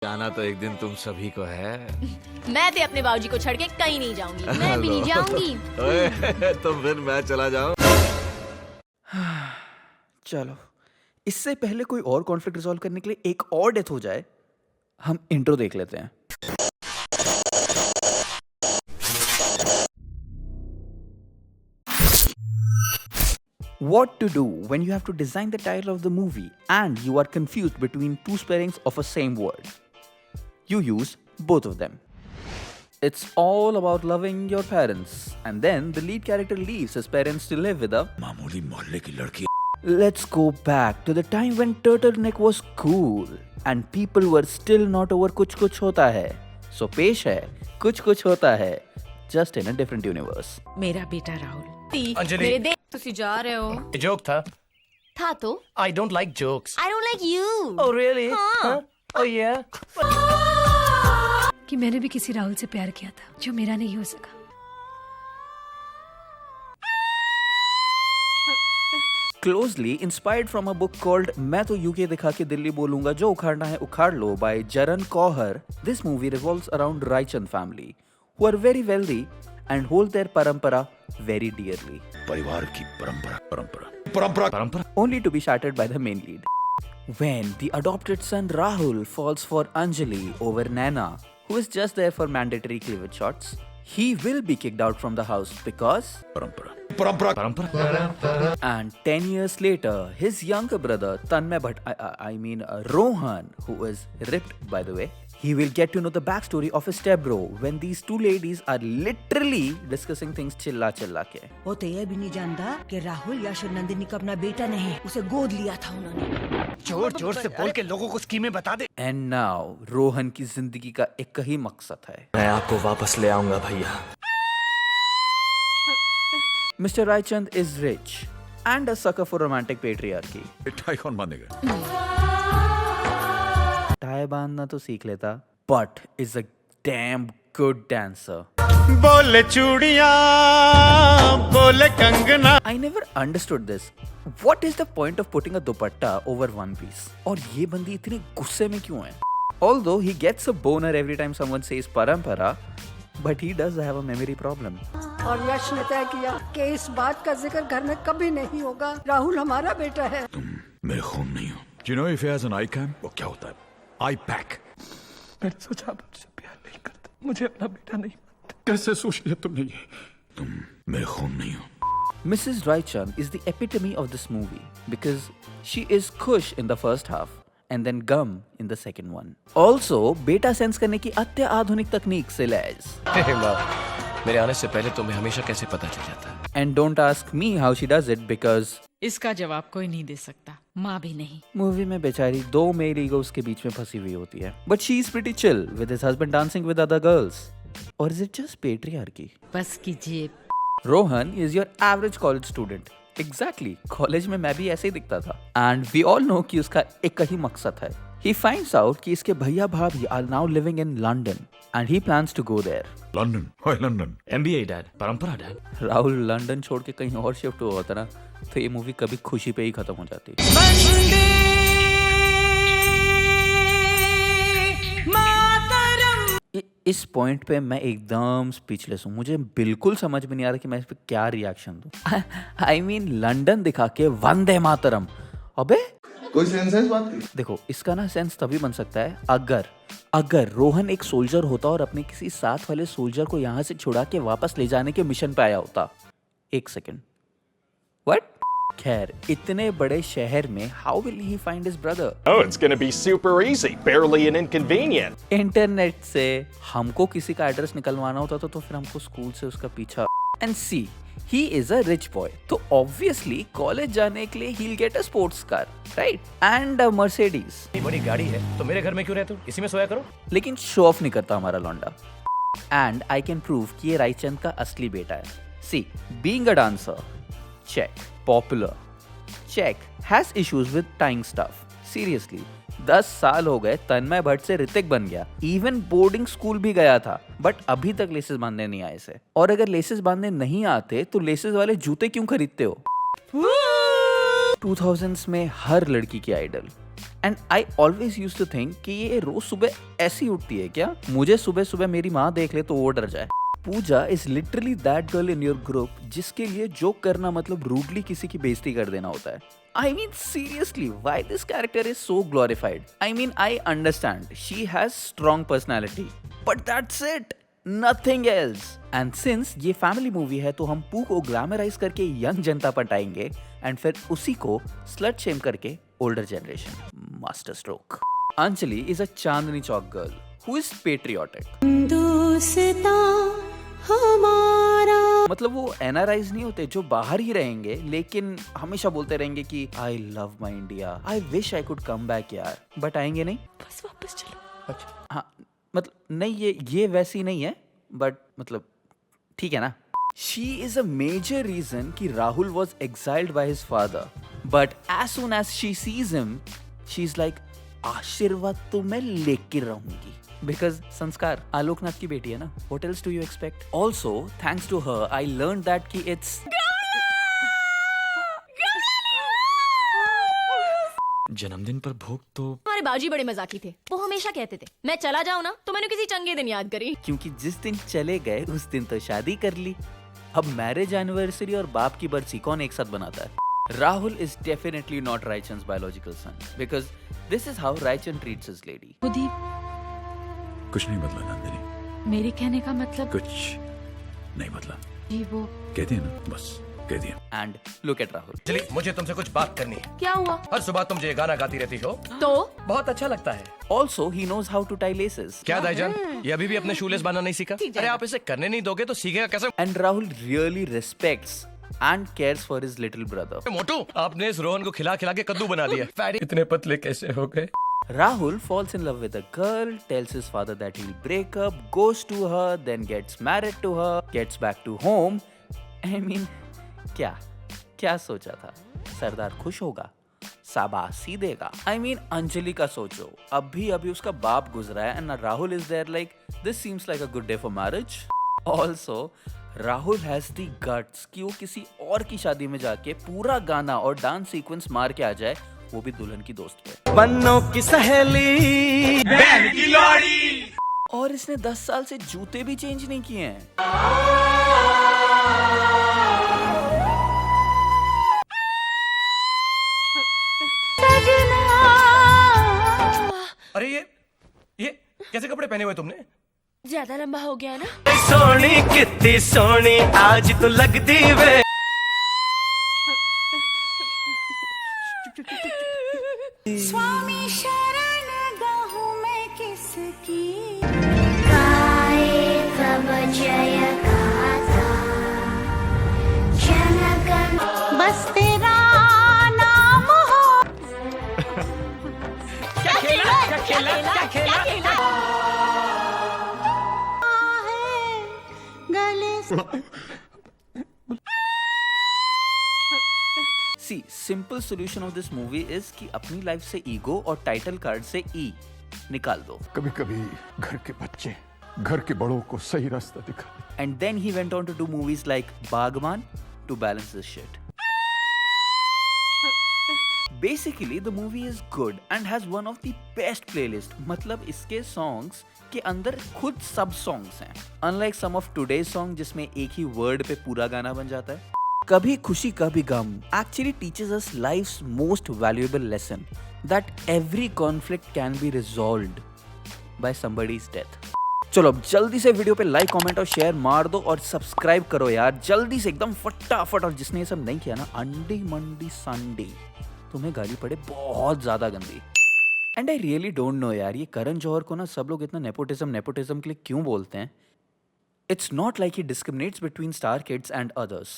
जाना तो एक दिन तुम सभी को है। मैं भी अपने बाबूजी को छोड़ के कहीं नहीं जाऊंगी। मैं भी नहीं जाऊंगी। ओए, तो फिर मैं चला जाऊं। चलो, इससे पहले कोई और कॉन्फ्लिक्ट रिजॉल्व करने के लिए एक और डेथ हो जाए, हम इंट्रो देख लेते हैं। What to do when you have to design the title of the movie and you are confused between two spellings of a same word? You use both of them. It's all about loving your parents, and then the lead character leaves his parents to live with a मामूली मोहल्ले की लड़की। Let's go back to the time when turtleneck was cool and people were still not over कुछ कुछ होता है. So पेश है कुछ कुछ होता है, just in a different universe. मेरा बेटा राहुल। अंजलि। मेरे देख तुसी जा रहे हो। जोक था। था तो I don't like jokes. I don't like you. Oh really? हाँ। Huh? Oh yeah. कि मैंने भी किसी राहुल से प्यार किया था जो मेरा नहीं हो सका। Closely inspired from a book called मैं तो यूके दिखा के दिल्ली बोलूंगा जो उखाड़ना है उखाड़ लो by Jaran Kauhar, this movie revolves around Raichand family, who are very wealthy and hold their parampara very dearly. परिवार की परंपरा Only to be shattered by the main lead. When the adopted son Rahul falls for Anjali over Naina, who is just there for mandatory cleavage shots, he will be kicked out from the house because परंपरा। And 10 years later, his younger brother, Tanmay Rohan, who is ripped by the way, he will get to know the backstory of his stepbro when these two ladies are literally discussing things chilla ke. वो तो ये भी नहीं जानता कि राहुल यशोर नंदिनी का अपना बेटा नहीं, उसे गोद लिया था उन्होंने। जोर जोर से बोल के लोगों को स्कीमें बता दे। And now, रोहन की जिंदगी का एक ही मकसद है। मैं आपको वापस ले आऊंगा भैया। Mr. Raichand is rich and a sucker for romantic patriarchy. Tie कौन बांधेगा? टाई बांधना तो सीख लेता, but is a damn good dancer. बोले चूड़ियां बोले Kangana. I never understood this. What is the point of putting a dupatta over one piece? और ये बंदी इतनी गुस्से में क्यों है? Although he gets a boner every time someone says parampara, but he does have a memory problem. और यश ने तय किया कि इस बात का जिक्र घर में कभी नहीं होगा। राहुल हमारा बेटा है। मेरे खून नहीं हो। Do you know if he has an eye cam? वो क्या होता है? Eye pack. मैंने सोचा आप मुझसे प्यार नहीं करते, मुझे अपना बेटा नहीं मानते। कैसे सोच लिया तुमने ये? तुम मेरे खून नहीं हो। Mrs. Raichand is the epitome of this movie because she is Kush in the first half and then Gum in the second one. Also, beta sense करने की अत्य आधुनिक तकनीक से लैस. मेरे आने से पहले तुम्हें हमेशा कैसे पता चल जाता है? And don't ask me how she does it because इसका जवाब कोई नहीं दे सकता, माँ भी नहीं। मूवी में बेचारी दो मेल ईगोस के बीच में फंसी हुई होती है. But she is pretty chill with his husband dancing with other girls. Or is it just patriarchy? बस कीजिए। Rohan is your average college student. Exactly. College में मैं भी ऐसे ही दिखता था. And we all know कि उसका एक ही मकसद है. He finds out कि इसके भैया भाभी are now living in London and he plans to go there. London, hi London. MBA dad, परंपरा डैड। राहुल लंदन छोड़ के कहीं और शिफ्ट हुआ होता ना, तो ये मूवी कभी खुशी पे ही खत्म हो जाती. इस पॉइंट पे मैं एकदम स्पीचलेस हूँ. मुझे बिल्कुल समझ में नहीं आ रहा कि मैं इस पे क्या रिएक्शन दूँ. I mean लंदन दिखा के वंदे मातरम. अबे कोई सेंस है इस बात की? देखो, इसका ना सेंस तभी बन सकता है अगर रोहन एक सोल्जर होता और अपने किसी साथ वाले सोल्जर को यहाँ से छुड़ा के वापस ले जाने के मिशन पे आया होता. एक सेकेंड, व्हाट? खैर, इतने बड़े शहर में how will he find his brother? Oh, it's gonna be super easy, barely an inconvenience. Internet से हमको किसी का एड्रेस निकलवाना होता तो फिर हमको स्कूल से उसका पीछा. And see, he is a rich boy, तो obviously कॉलेज जाने के लिए he'll get a sports car, right? And a Mercedes. ये बड़ी गाड़ी है, तो मेरे घर में क्यों रहते हो? इसी में सोया करो। लेकिन शो ऑफ नहीं करता हमारा लौंडा. And I can prove कि ये रायचंद का असली बेटा है. See, being a dancer, check. Popular, check. Has issues with tying stuff. Seriously. 10 साल हो गए, तन्मय भट्ट से ऋतिक बन गया. इवन बोर्डिंग स्कूल भी गया था, बट अभी तक लेसेस बांधने नहीं आए से. और अगर लेसेस बांधने नहीं आते तो लेसेस वाले जूते क्यों खरीदते हो? 2000s में हर लड़की की idol and I always use to think कि ये रोज सुबह ऐसी उठती है क्या? मुझे सुबह सुबह मेरी माँ देख ले तो वो डर जाए। Pooja is literally that girl in your group जिसके लिए जोक करना मतलब रूडली किसी की बेइज्जती कर देना होता है। I mean seriously, why this character is so glorified? I mean, I understand she has strong personality, but that's it, nothing else. And since ये family movie है तो हम पू को ग्लैमराइज करके यंग जनता पटाएंगे एंड फिर उसी को स्लट शेम करके older generation. Master stroke. Anjali is a Chandni Chowk girl who is patriotic. मतलब वो एनआरआईज नहीं होते जो बाहर ही रहेंगे लेकिन हमेशा बोलते रहेंगे कि I love my India, I wish I could come back यार, बट आएंगे नहीं, बस वापस चलो। अच्छा हाँ, मतलब नहीं ये वैसी नहीं है, बट मतलब ठीक है ना। She is a major reason कि Rahul was exiled by his father, but as soon as she sees him she is like aashirwad तो मैं लेके रहूंगी। Because संस्कार आलोकनाथ की बेटी है ना, what else do you expect? Also, thanks to her, I learned that कि it's जन्मदिन पर भोग तो हमारे बाजी बड़े मजाकी थे। वो हमेशा कहते थे मैं चला जाऊं ना तो मैंने किसी चंगे दिन याद करी। क्योंकि जिस दिन चले गए उस दिन तो शादी कर ली। अब मैरिज एनिवर्सरी और बाप की बरसी कौन एक साथ बनाता है? Rahul is definitely not Raichand's biological son because this is how Raichan treats his lady. कुछ नहीं बदला नंदिनी, मेरे कहने का मतलब कुछ नहीं बदला। जी वो कह दिया ना, बस कह दिया। And look at Rahul. चलिए, मुझे तुमसे कुछ बात करनी है। क्या हुआ? हर सुबह तुम ये गाना गाती रहती हो तो बहुत अच्छा लगता है। Also, he knows how to tie laces. क्या दाईजान, ये अभी भी अपने शूलेस बांधना नहीं सीखा? अरे आप इसे करने नहीं दोगे तो सीखेगा कैसे? And Rahul really respects and cares for his little brother. मोटू, आपने इस रोहन को खिला खिला के कद्दू बना दिया। इतने पतले कैसे हो गए? Rahul falls in love with a girl, tells his father that he'll break up, goes to her, then gets married to her, gets back to home. I mean, क्या सोचा था? सरदार खुश होगा, शाबाशी देगा। I mean, अंजलि का सोचो, अभी उसका बाप गुजरा है and Rahul is there like, this seems like a good day for marriage. Also, Rahul has the guts कि वो किसी और की शादी में जाके पूरा गाना और डांस सीक्वेंस मार के आ जाए, वो भी दुल्हन की दोस्त पे। बन्नों की सहेली, बहन की लोड़ी। और इसने 10 साल से जूते भी चेंज नहीं किए हैं। अरे ये कैसे कपड़े पहने हुए तुमने? ज्यादा लंबा हो गया ना। सोनी कितनी सोनी आज तो लगती वे। स्वामी शरण गाहूं मैं किसकी, बस तेरा नाम हो। क्या खेला? गले See, simple solution of this movie is कि अपनी लाइफ से ईगो और टाइटल कार्ड से ई निकाल दो। कभी कभी घर के बच्चे घर के बड़ों को सही रास्ता दिखाते। And then he went on to do movies like Bagman to balance this shit. Basically, the movie is good and has one of the best playlist. मतलब इसके songs के अंदर खुद सब songs हैं। Unlike some of today's songs जिसमें एक ही word पे पूरा गाना बन जाता है। कभी खुशी कभी गम actually teaches us life's most valuable lesson that every conflict can be resolved by somebody's death. चलो अब जल्दी से वीडियो पे लाइक कमेंट और शेयर मार दो और सब्सक्राइब करो यार जल्दी से एकदम फटाफट। और जिसने ये सब नहीं किया ना, अंडे मंडी संडे तुम्हें गाली पड़े बहुत ज्यादा गंदी। And I really don't know यार, ये करण जौहर को ना सब लोग इतना नेपोटिज्म के लिए क्यों बोलते हैं? It's not like he discriminates between star kids and others.